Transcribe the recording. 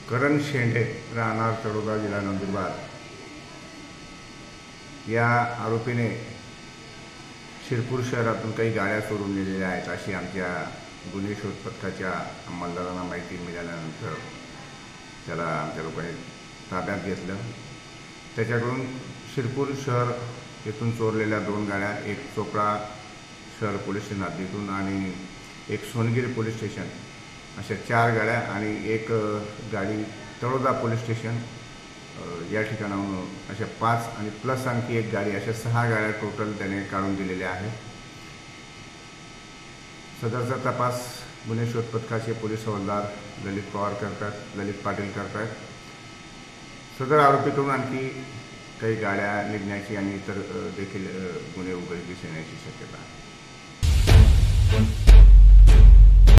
करण शेंडे राहणार तळोदा जिल्हा नंदुरबार या आरोपीने शिरपूर शहरातून काही गाड्या चोरून नेलेल्या आहेत अशी आमच्या गुन्हे शोध पथकाच्या अंमलदारांना माहिती मिळाल्यानंतर त्याला आमच्या लोकांनी ताब्यात घेतलं। त्याच्याकडून शिरपूर शहर येथून चोरलेल्या 2 गाड्या, एक चोपडा शहर पोलीस स्टेशन हद्दीतून आणि एक सोनगिरी पोलीस स्टेशन अशा 4 गाड्या आणि एक गाडी तळोदा पोलीस स्टेशन या ठिकाणाहून अशा 5 आणि प्लस आणखी एक गाडी अशा 6 गाड्या टोटल त्याने काढून दिलेल्या आहेत। सदरचा तपास गुन्हे शोध पथकाचे पोलीस हवालदार ललित पाटील करतात। सदर आरोपीकडून आणखी काही गाड्या निघण्याची आणि इतर देखील गुन्हे उघडकीस येण्याची शक्यता आहे।